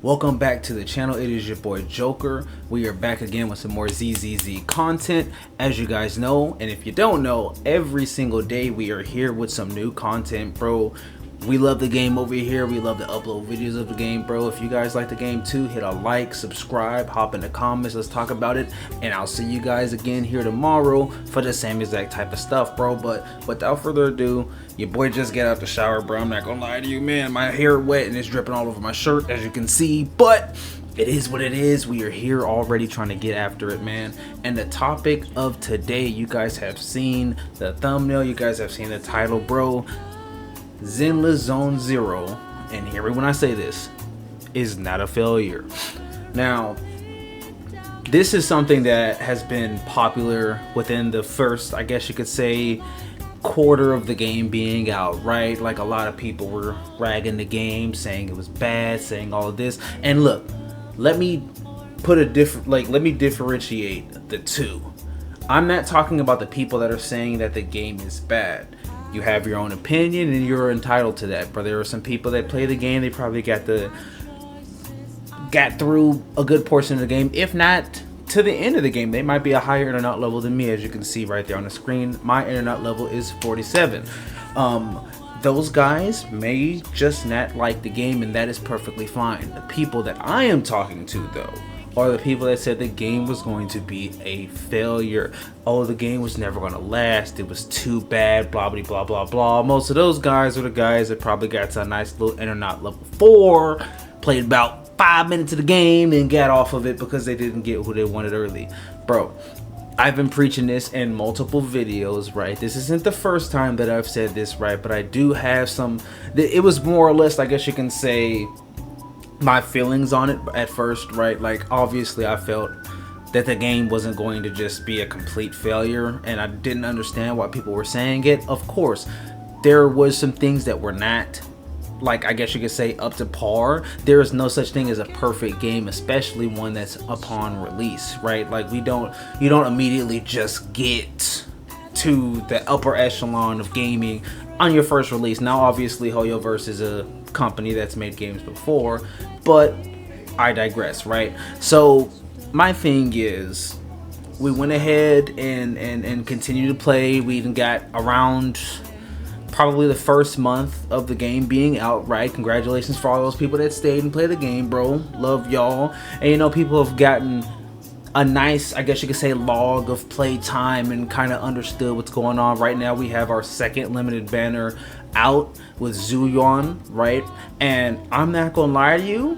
Welcome back to the channel. It is your boy Joker. We are back again with some more ZZZ content, as you guys know. And if you don't know, every single day we are here with some new content, bro. We love the game over here. We love to upload videos of the game, bro. If you guys like the game too, hit a like, subscribe, hop in the comments, let's talk about it. And I'll see you guys again here tomorrow for the same exact type of stuff, bro. But without further ado, your boy just got out the shower, bro. I'm not gonna lie to you, man. My hair wet and it's dripping all over my shirt, as you can see. But it is what it is. We are here already trying to get after it, man. And the topic of today, you guys have seen the thumbnail, you guys have seen the title, bro. Zenless zzzero, and hear me when I say this, is not a failure. Now, this is something that has been popular within the first, I guess you could say, quarter of the game being out, right? Like, a lot of people were ragging the game, saying it was bad, saying all of this. And look, let me put a different, let me differentiate the two. I'm not talking about the people that are saying that the game is bad. You have your own opinion and you're entitled to that, but there are some people that play the game, they probably got through a good portion of the game, if not to the end of the game. They might be a higher internet level than me, as you can see right there on the screen. My internet level is 47. Those guys may just not like the game, and that is perfectly fine. The people that I am talking to, though, are the people that said the game was going to be a failure. Oh, the game was never going to last. It was too bad, blah, blah, blah, blah, blah. Most of those guys are the guys that probably got to a nice little internet level 4, played about 5 minutes of the game, and got off of it because they didn't get who they wanted early. Bro, I've been preaching this in multiple videos, right? This isn't the first time that I've said this, right? But I do have some, it was more or less, I guess you can say, my feelings on it at first, right? Like, obviously I felt that the game wasn't going to just be a complete failure, and I didn't understand why people were saying it. Of course, there was some things that were not, like, I guess you could say, up to par. There is no such thing as a perfect game, especially one that's upon release, right? Like, you don't immediately just get to the upper echelon of gaming on your first release. Now, obviously, HoYoverse is a company that's made games before, but I digress, right? So my thing is, we went ahead and continued to play. We even got around probably the first month of the game being out, right? Congratulations for all those people that stayed and played the game, bro. Love y'all. And you know, people have gotten a nice, I guess you could say, log of play time and kind of understood what's going on. Right now we have our second limited banner out with Zzzero, right? And I'm not gonna lie to you,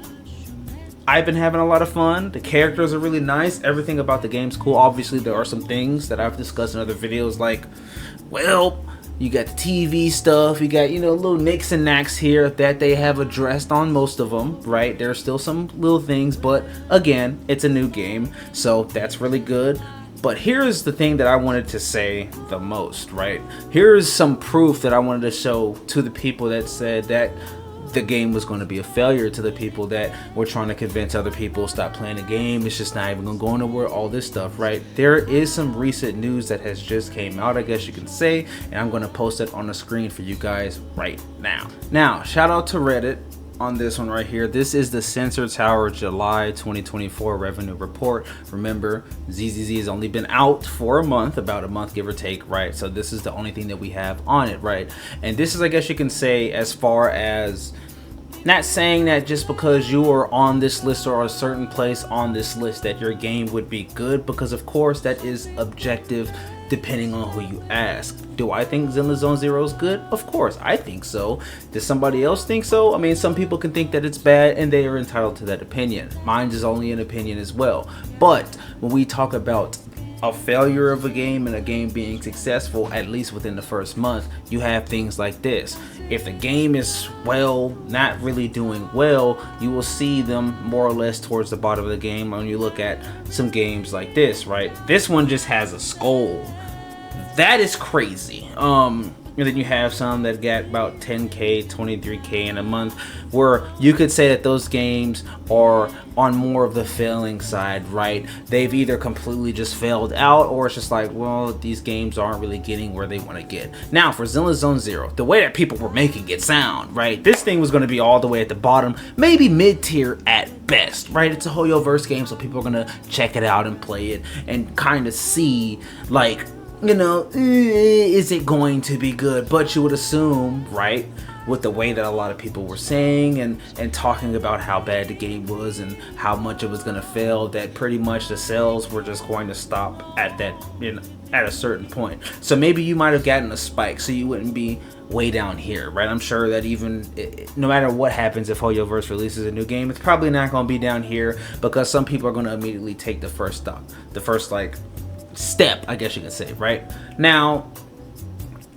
I've been having a lot of fun. The characters are really nice. Everything about the game's cool. Obviously there are some things that I've discussed in other videos, like, well, you got the TV stuff, you got, you know, little nicks and knacks here that they have addressed on most of them, right? There's still some little things, but again, it's a new game, so that's really good. But here's the thing that I wanted to say the most, right? Here's some proof that I wanted to show to the people that said that the game was going to be a failure, to the people that were trying to convince other people stop playing the game, it's just not even going to go nowhere, all this stuff, right? There is some recent news that has just came out, I guess you can say, and I'm going to post it on the screen for you guys right now. Now, shout out to Reddit on this one right here. This is the Sensor Tower July 2024 revenue report. Remember, ZZZ has only been out for a month, about a month give or take, right? So this is the only thing that we have on it, right? And this is, I guess you can say, as far as, not saying that just because you are on this list or a certain place on this list that your game would be good, because of course that is objective depending on who you ask. Do I think Zenless zzzero is good? Of course, I think so. Does somebody else think so? I mean, some people can think that it's bad and they are entitled to that opinion. Mine is only an opinion as well. But when we talk about a failure of a game and a game being successful, at least within the first month, you have things like this. If the game is, well, not really doing well, you will see them more or less towards the bottom of the game when you look at some games like this, right? This one just has a skull. That is crazy. And then you have some that got about 10K, 23K in a month, where you could say that those games are on more of the failing side, right? They've either completely just failed out, or it's just like, well, these games aren't really getting where they want to get. Now, for Zenless zzzero, the way that people were making it sound, right? This thing was going to be all the way at the bottom, maybe mid-tier at best, right? It's a Hoyoverse game, so people are gonna check it out and play it and kind of see, like, you know, is it going to be good? But you would assume, right, with the way that a lot of people were saying and talking about how bad the game was and how much it was going to fail, that pretty much the sales were just going to stop at that, you know, at a certain point. So maybe you might have gotten a spike, so you wouldn't be way down here, right? I'm sure that even no matter what happens, if Hoyoverse releases a new game, it's probably not going to be down here, because some people are going to immediately take the first like step, I guess you could say, right? Now,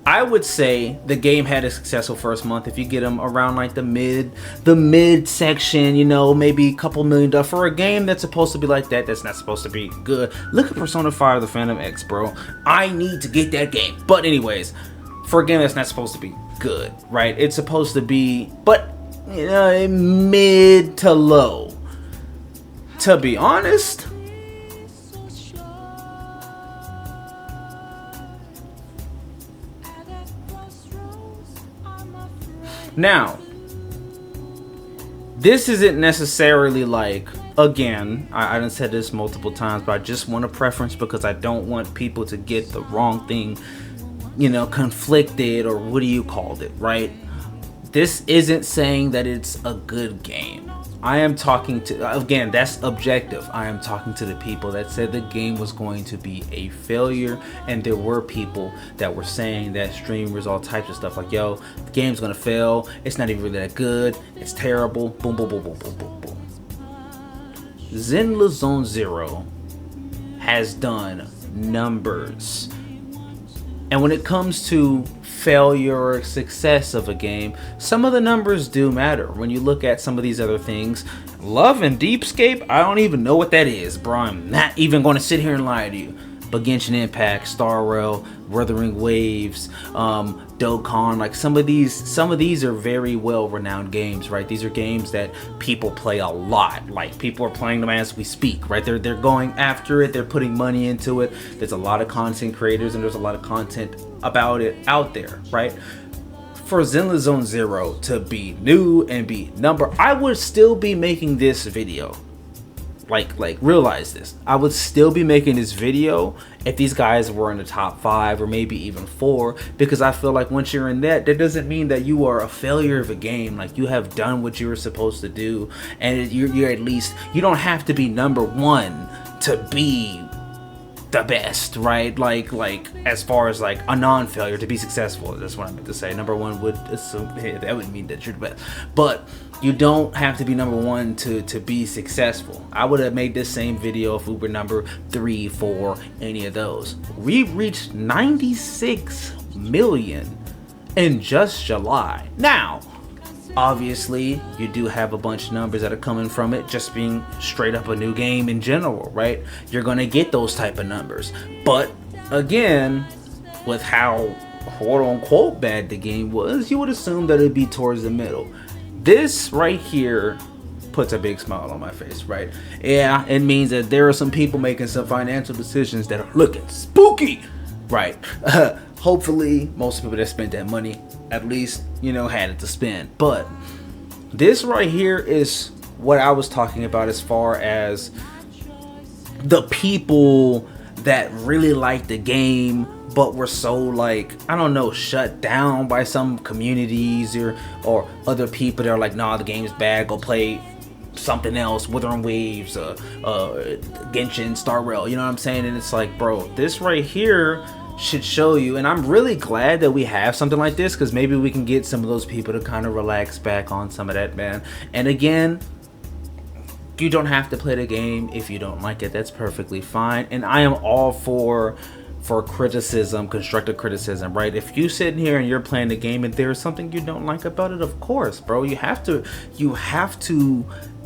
I would say the game had a successful first month. If you get them around like the mid section, you know, maybe a couple $1 million for a game that's supposed to be like that, that's not supposed to be good. Look at Persona 5 The Phantom X, bro. I need to get that game. But anyways, for a game that's not supposed to be good, right? It's supposed to be, but, you know, mid to low. To be honest, now, this isn't necessarily like, again, I done said this multiple times, but I just want a preference because I don't want people to get the wrong thing, you know, conflicted, or what do you call it, right? This isn't saying that it's a good game. I am talking to, again, that's objective. I am talking to the people that said the game was going to be a failure, and there were people that were saying that, streamers, all types of stuff, like, yo, the game's gonna fail, it's not even really that good, it's terrible, boom, boom, boom, boom, boom, boom, boom. Zenless zzzero has done numbers. And when it comes to failure or success of a game, some of the numbers do matter. When you look at some of these other things, Love and Deepscape, I don't even know what that is, bro. I'm not even going to sit here and lie to you. But Genshin Impact, Star Rail, Wuthering Waves, Dokkan, like some of these are very well-renowned games, right? These are games that people play a lot. Like, people are playing them as we speak, right? They're going after it. They're putting money into it. There's a lot of content creators, and there's a lot of content about it out there, right? For Zenless zzzero to be new and be number, I would still be making this video. Like realize this. I would still be making this video if these guys were in the top 5 or maybe even 4, because I feel like once you're in that doesn't mean that you are a failure of a game. Like, you have done what you were supposed to do, and you're at least, you don't have to be number 1 to be the best, right? Like as far as like a non-failure to be successful, that's what I meant to say. Number 1 would assume, hey, that would mean that you're the best, but you don't have to be number 1 to be successful. I would have made this same video if we were number 3, 4, any of those. We reached 96 million in just July. Now, obviously, you do have a bunch of numbers that are coming from it just being straight up a new game in general, right? You're gonna get those type of numbers. But again, with how quote-unquote bad the game was, you would assume that it'd be towards the middle. This right here puts a big smile on my face, right? Yeah, it means that there are some people making some financial decisions that are looking spooky, right? Hopefully, most people that spent that money at least, you know, had it to spend. But this right here is what I was talking about as far as the people that really liked the game but were so, like, I don't know, shut down by some communities or other people that are like, nah, the game's bad, go play something else, Wuthering Waves, Genshin, Star Rail, you know what I'm saying? And it's like, bro, this right here should show you, and I'm really glad that we have something like this, because maybe we can get some of those people to kind of relax back on some of that, man. And again, you don't have to play the game if you don't like it. That's perfectly fine, and I am all for criticism, constructive criticism, right? If you sit in here and you're playing the game and there's something you don't like about it, of course, bro, you have to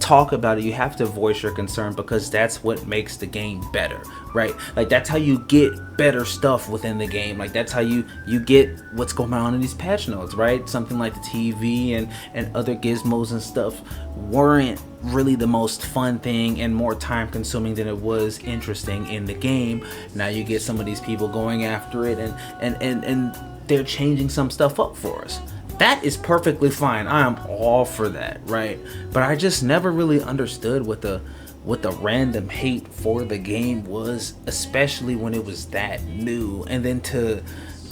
talk about it. You have to voice your concern, because that's what makes the game better, right? Like, that's how you get better stuff within the game. Like, that's how you get what's going on in these patch notes, right? Something like the TV and other gizmos and stuff weren't really the most fun thing and more time consuming than it was interesting in the game. Now you get some of these people going after it and they're changing some stuff up for us. That is perfectly fine. I am all for that, right? But I just never really understood what the random hate for the game was, especially when it was that new. And then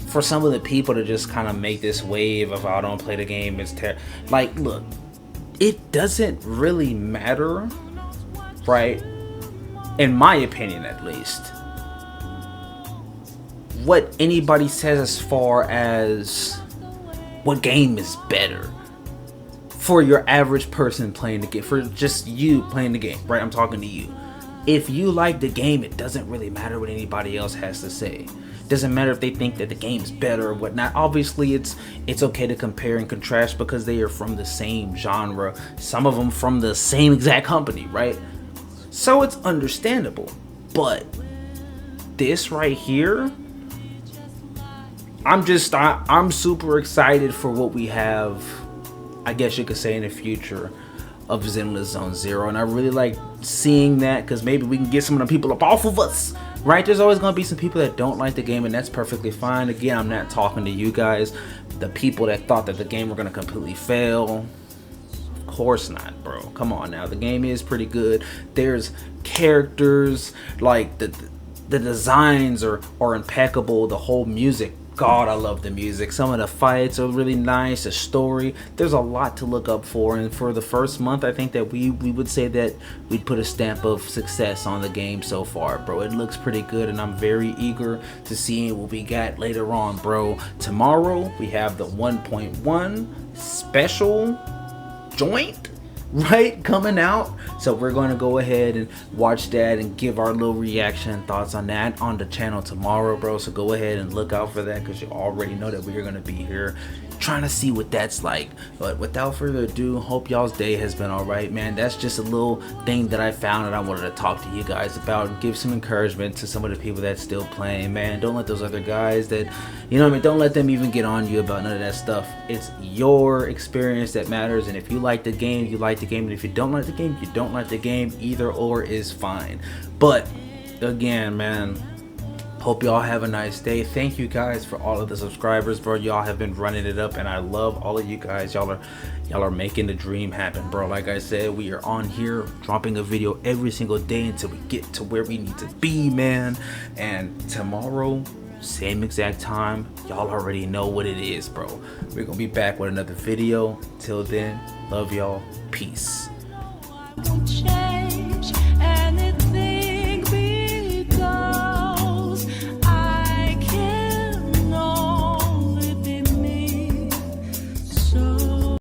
for some of the people to just kind of make this wave of, "I don't play the game, it's like, look, it doesn't really matter, right? In my opinion, at least, what anybody says as far as what game is better for your average person playing the game, for just you playing the game, right? I'm talking to you. If you like the game, it doesn't really matter what anybody else has to say. It doesn't matter if they think that the game's better or whatnot. Obviously, it's okay to compare and contrast because they are from the same genre. Some of them from the same exact company, right? So it's understandable. But this right here, I'm super excited for what we have, I guess you could say, in the future of Zenless Zone Zero. And I really like seeing that, because maybe we can get some of the people up off of us, right? There's always going to be some people that don't like the game, and that's perfectly fine. Again, I'm not talking to you guys, the people that thought that the game were going to completely fail. Of course not, bro. Come on now. The game is pretty good. There's characters, like the designs are impeccable. The whole music, God, I love the music. Some of the fights are really nice. The story, there's a lot to look up for. And for the first month, I think that we would say that we'd put a stamp of success on the game so far, bro. It looks pretty good, and I'm very eager to see what we got later on, bro. Tomorrow, we have the 1.1 special joint, right, coming out. So we're going to go ahead and watch that and give our little reaction and thoughts on that on the channel tomorrow, bro. So go ahead and look out for that, because you already know that we're going to be here trying to see what that's like. But without further ado, hope y'all's day has been all right, man. That's just a little thing that I found that I wanted to talk to you guys about and give some encouragement to some of the people that's still playing, man. Don't let those other guys that, you know what I mean, don't let them even get on you about none of that stuff. It's your experience that matters, and if you like the game, you like the game, and if you don't like the game, you don't like the game. Either or is fine. But again, man, hope y'all have a nice day. Thank you guys for all of the subscribers, bro. Y'all have been running it up, and I love all of you guys. Y'all are making the dream happen, bro. Like I said, we are on here dropping a video every single day until we get to where we need to be, man. And tomorrow, same exact time, y'all already know what it is, bro. We're gonna be back with another video. Till then, love y'all. Peace. Don't